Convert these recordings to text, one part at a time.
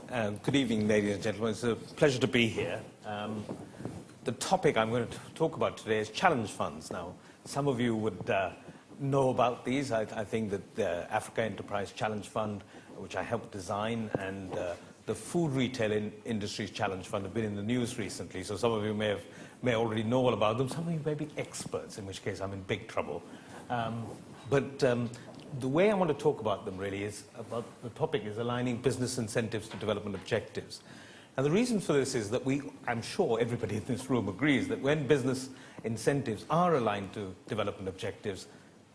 Good evening, ladies and gentlemen. It's a pleasure to be here. The topic I'm going to talk about today is challenge funds. Now, some of you would know about these. I think that the Africa Enterprise Challenge Fund, which I helped design, and the Food Retail Industries Challenge Fund have been in the news recently, so some of you may already know all about them. Some of you may be experts, in which case I'm in big trouble. The way I want to talk about them really is about the topic is aligning business incentives to development objectives. And the reason for this is that I'm sure everybody in this room agrees that when business incentives are aligned to development objectives,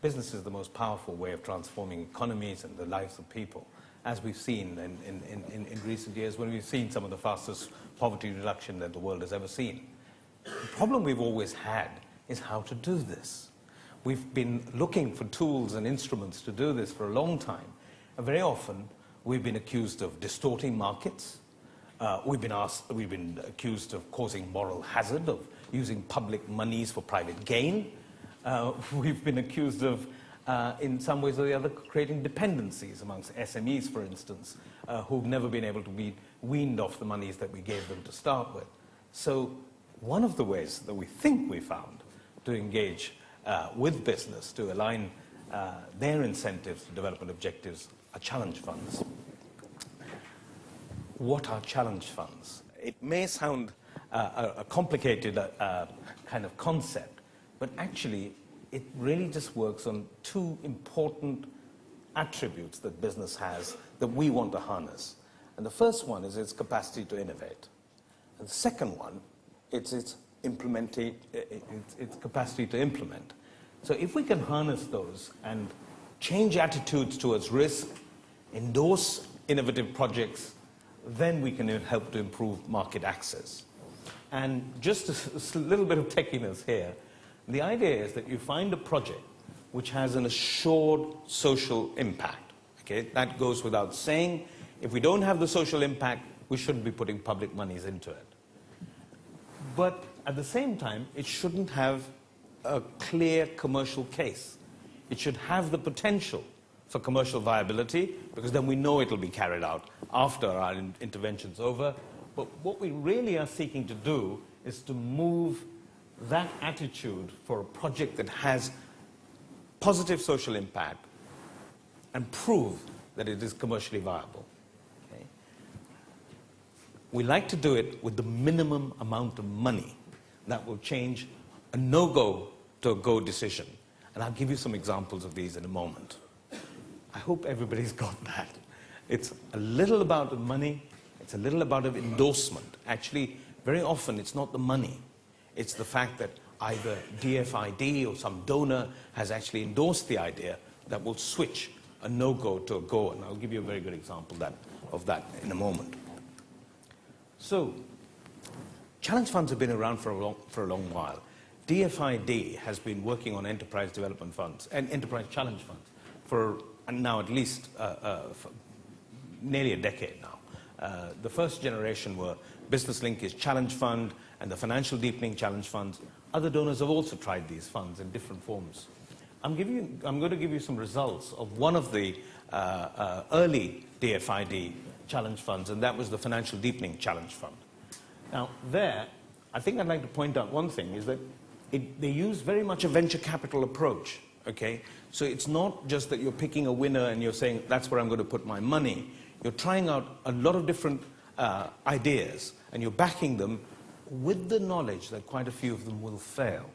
business is the most powerful way of transforming economies and the lives of people, as we've seen in recent years when we've seen some of the fastest poverty reduction that the world has ever seen. The problem we've always had is how to do this. We've been looking for tools and instruments to do this for a long time. And very often, we've been accused of distorting markets. We've been accused of causing moral hazard, of using public monies for private gain. We've been accused of, in some ways or the other, creating dependencies amongst SMEs, for instance, who've never been able to be weaned off the monies that we gave them to start with. So one of the ways that we think we found to engage with business to align their incentives to development objectives are challenge funds. What are challenge funds? It may sound a complicated kind of concept, but actually it really just works on two important attributes that business has that we want to harness. And the first one is its capacity to innovate. And the second one, it's its capacity to implement. So if we can harness those and change attitudes towards risk, endorse innovative projects, then we can help to improve market access. And just a little bit of techiness here. The idea is that you find a project which has an assured social impact. Okay? That goes without saying. If we don't have the social impact, we shouldn't be putting public monies into it. But at the same time, it shouldn't have a clear commercial case. It should have the potential for commercial viability, because then we know it'll be carried out after our intervention's over. But what we really are seeking to do is to move that attitude for a project that has positive social impact and prove that it is commercially viable. Okay? We like to do it with the minimum amount of money that will change a no-go to a go decision. And I'll give you some examples of these in a moment. I hope everybody's got that. It's a little about the money, it's a little about of endorsement. Actually, very often it's not the money. It's the fact that either DFID or some donor has actually endorsed the idea that will switch a no-go to a go. And I'll give you a very good example of that in a moment. So, challenge funds have been around for a long while. DFID has been working on enterprise development funds and enterprise challenge funds for now at least for nearly a decade now. The first generation were Business Linkage Challenge Fund and the Financial Deepening Challenge Funds. Other donors have also tried these funds in different forms. I'm going to give you some results of one of the early DFID challenge funds, and that was the Financial Deepening Challenge Fund. Now, there, I think I'd like to point out one thing, is that they use very much a venture capital approach, okay? So it's not just that you're picking a winner and you're saying, that's where I'm going to put my money. You're trying out a lot of different ideas, and you're backing them with the knowledge that quite a few of them will fail,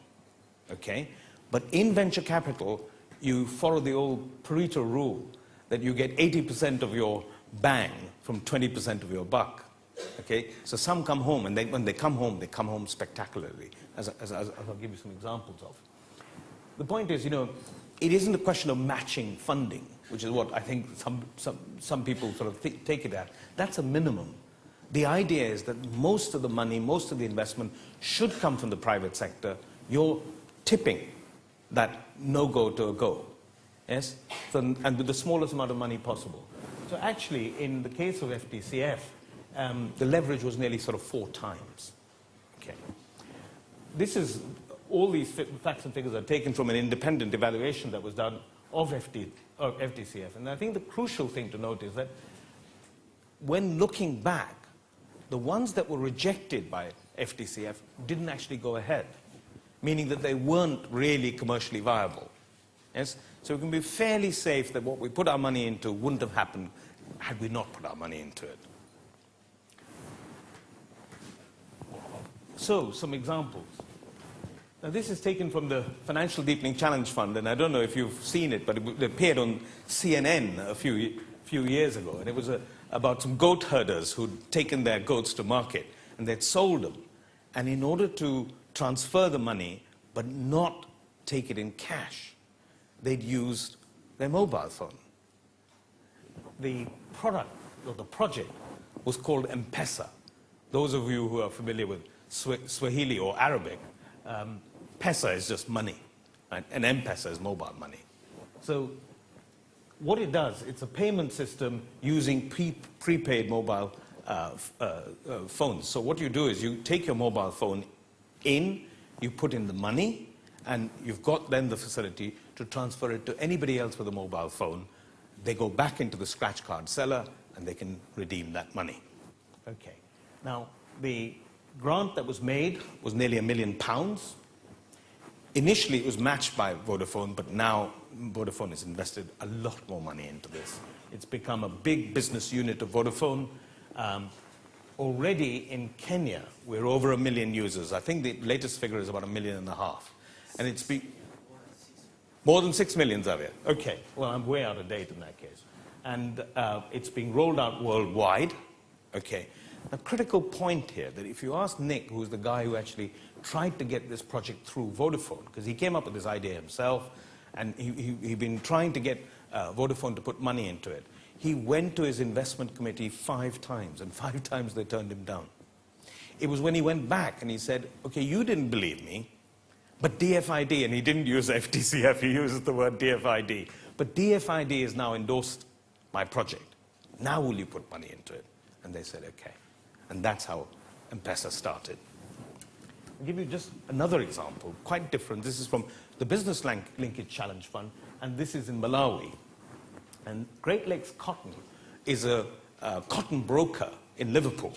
okay? But in venture capital, you follow the old Pareto rule that you get 80% of your bang from 20% of your buck. Okay, so some come home, and when they come home spectacularly, as I'll give you some examples of. The point is, it isn't a question of matching funding, which is what I think some people sort of take it at. That's a minimum. The idea is that most of the money, most of the investment should come from the private sector. You're tipping that no-go to a go, yes? So, and with the smallest amount of money possible. So actually, in the case of FDCF, the leverage was nearly sort of 4 times. Okay. All these facts and figures are taken from an independent evaluation that was done of FDCF. And I think the crucial thing to note is that when looking back, the ones that were rejected by FTCF didn't actually go ahead, meaning that they weren't really commercially viable. Yes? So we can be fairly safe that what we put our money into wouldn't have happened had we not put our money into it. So, some examples. Now, this is taken from the Financial Deepening Challenge Fund, and I don't know if you've seen it, but it appeared on CNN a few years ago, and it was about some goat herders who'd taken their goats to market, and they'd sold them. And in order to transfer the money, but not take it in cash, they'd used their mobile phone. The product, or the project, was called M-Pesa. Those of you who are familiar with Swahili or Arabic, Pesa is just money, right? And M-Pesa is mobile money. So what it does, it's a payment system using prepaid mobile phones. So what you do is you take your mobile phone in, you put in the money, and you've got then the facility to transfer it to anybody else with a mobile phone. They go back into the scratch card seller, and they can redeem that money. Okay. Now, the grant that was made was nearly £1 million. Initially, it was matched by Vodafone, but now Vodafone has invested a lot more money into this. It's become a big business unit of Vodafone. Already in Kenya, we're over 1 million users. I think the latest figure is about 1.5 million. And it's more than 6 million, Xavier. Okay, well, I'm way out of date in that case. And it's being rolled out worldwide. Okay. A critical point here, that if you ask Nick, who's the guy who actually tried to get this project through Vodafone, because he came up with this idea himself, and he'd been trying to get Vodafone to put money into it. He went to his investment committee 5 times, and 5 times they turned him down. It was when he went back and he said, okay, you didn't believe me, but DFID, and he didn't use FTCF, he used the word DFID, but DFID has now endorsed my project. Now will you put money into it? And they said, okay. And that's how M-Pesa started. I'll give you just another example, quite different. This is from the Business Linkage Challenge Fund, and this is in Malawi. And Great Lakes Cotton is a cotton broker in Liverpool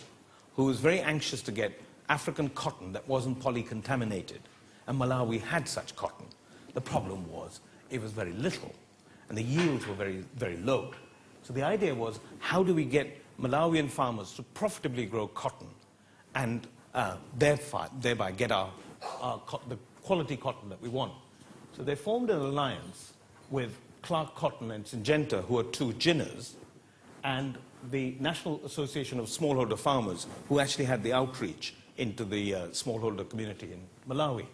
who was very anxious to get African cotton that wasn't polycontaminated. And Malawi had such cotton. The problem was it was very little, and the yields were very, very low. So the idea was, how do we get Malawian farmers to profitably grow cotton and thereby get the quality cotton that we want? So they formed an alliance with Clark Cotton and Syngenta, who are 2 ginners, and the National Association of Smallholder Farmers, who actually had the outreach into the smallholder community in Malawi.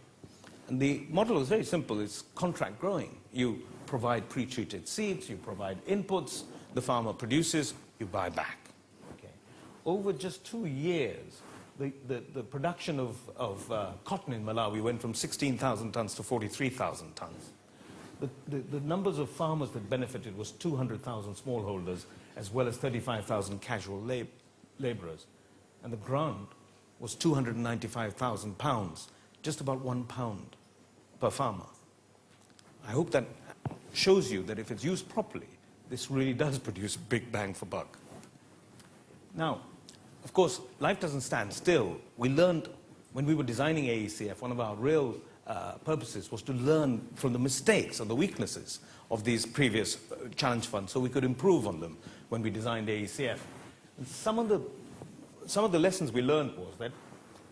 And the model is very simple. It's contract growing. You provide pre-treated seeds, you provide inputs, the farmer produces, you buy back. Okay. Over just 2 years, the production of cotton in Malawi went from 16,000 tons to 43,000 tons. The numbers of farmers that benefited was 200,000 smallholders, as well as 35,000 casual laborers. And the grant was £295,000, just about £1 per farmer. I hope that shows you that if it's used properly, this really does produce a big bang for buck. Now, of course, life doesn't stand still. We learned when we were designing AECF, one of our real purposes was to learn from the mistakes and the weaknesses of these previous challenge funds so we could improve on them when we designed AECF. And some of the lessons we learned was that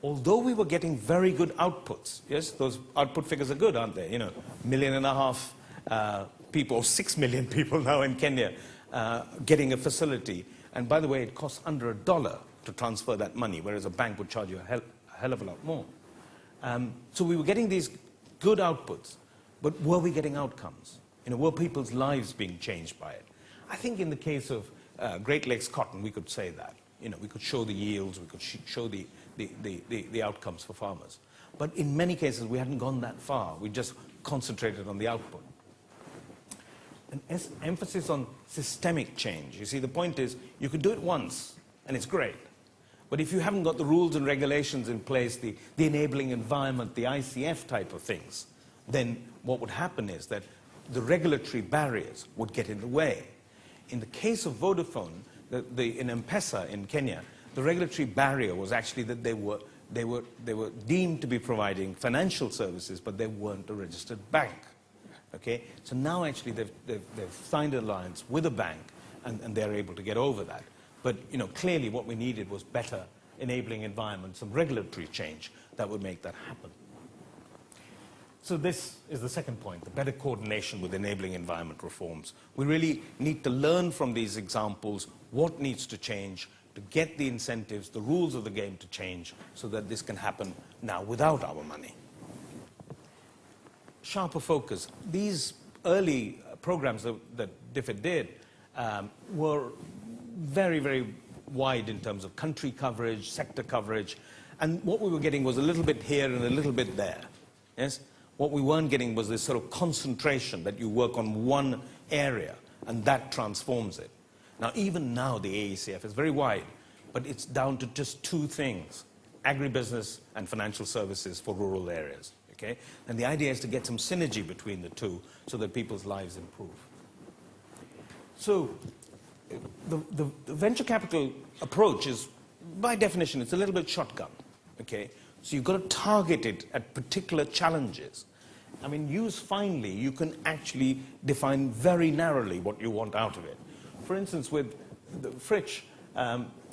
although we were getting very good outputs, yes, those output figures are good, aren't they? You know, 1.5 million people, 6 million people now in Kenya getting a facility. And by the way, it costs under $1 to transfer that money, whereas a bank would charge you a hell of a lot more. So we were getting these good outputs, but were we getting outcomes? You know, were people's lives being changed by it? I think in the case of Great Lakes Cotton, we could say that. You know, we could show the yields, we could show the outcomes for farmers. But in many cases, we hadn't gone that far. We just concentrated on the output. An emphasis on systemic change. You see, the point is, you could do it once, and it's great. But if you haven't got the rules and regulations in place, the enabling environment, the ICF type of things, then what would happen is that the regulatory barriers would get in the way. In the case of Vodafone, in M-Pesa in Kenya, the regulatory barrier was actually that they were deemed to be providing financial services, but they weren't a registered bank. Okay? So now actually they've signed an alliance with a bank, and they're able to get over that. But clearly what we needed was better enabling environment, some regulatory change that would make that happen. So this is the second point, the better coordination with enabling environment reforms. We really need to learn from these examples what needs to change to get the incentives, the rules of the game to change so that this can happen now without our money. Sharper focus. These early programs that DFID did were very, very wide in terms of country coverage, sector coverage, and what we were getting was a little bit here and a little bit there. Yes? What we weren't getting was this sort of concentration that you work on one area and that transforms it. Now, even now, the AECF is very wide, but it's down to just two things, agribusiness and financial services for rural areas. Okay? And the idea is to get some synergy between the two so that people's lives improve. So the venture capital approach is, by definition, it's a little bit shotgun. Okay? So you've got to target it at particular challenges. I mean, used finely, you can actually define very narrowly what you want out of it. For instance, with the Fritsch,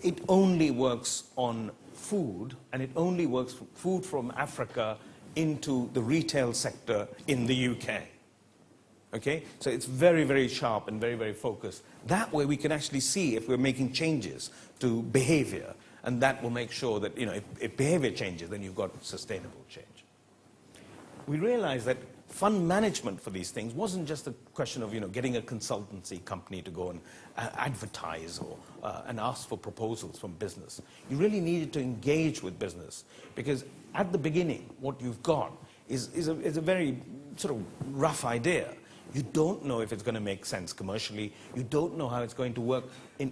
it only works on food, and it only works for food from Africa into the retail sector in the UK. Okay? So it's very, very sharp and very, very focused. That way we can actually see if we're making changes to behavior, and that will make sure that, if behavior changes, then you've got sustainable change. We realized that fund management for these things wasn't just a question of, getting a consultancy company to go and advertise or and ask for proposals from business. You really needed to engage with business, because at the beginning, what you've got is a very sort of rough idea. You don't know if it's going to make sense commercially. You don't know how it's going to work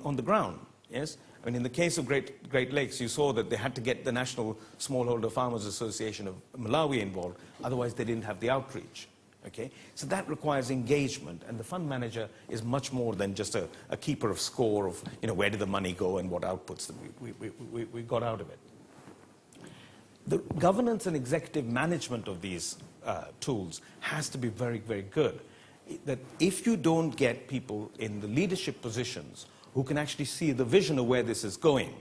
on the ground. Yes? I mean, in the case of Great Lakes, you saw that they had to get the National Smallholder Farmers Association of Malawi involved, otherwise they didn't have the outreach. Okay? So that requires engagement, and the fund manager is much more than just a keeper of score of, where did the money go and what outputs that we got out of it. The governance and executive management of these tools has to be very, very good. That if you don't get people in the leadership positions who can actually see the vision of where this is going,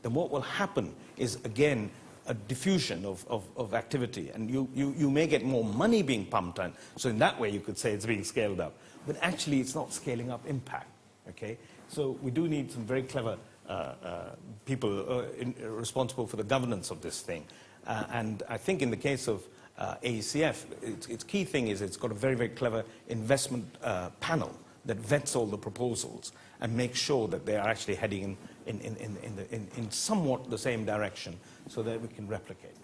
then what will happen is, again, a diffusion of activity. And you may get more money being pumped in, so in that way you could say it's being scaled up. But actually it's not scaling up impact. Okay? So we do need some very clever people responsible for the governance of this thing. And I think in the case of AECF, its key thing is it's got a very, very clever investment panel that vets all the proposals and makes sure that they are actually heading in somewhat the same direction so that we can replicate.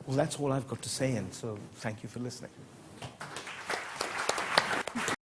Well, that's all I've got to say, and so thank you for listening.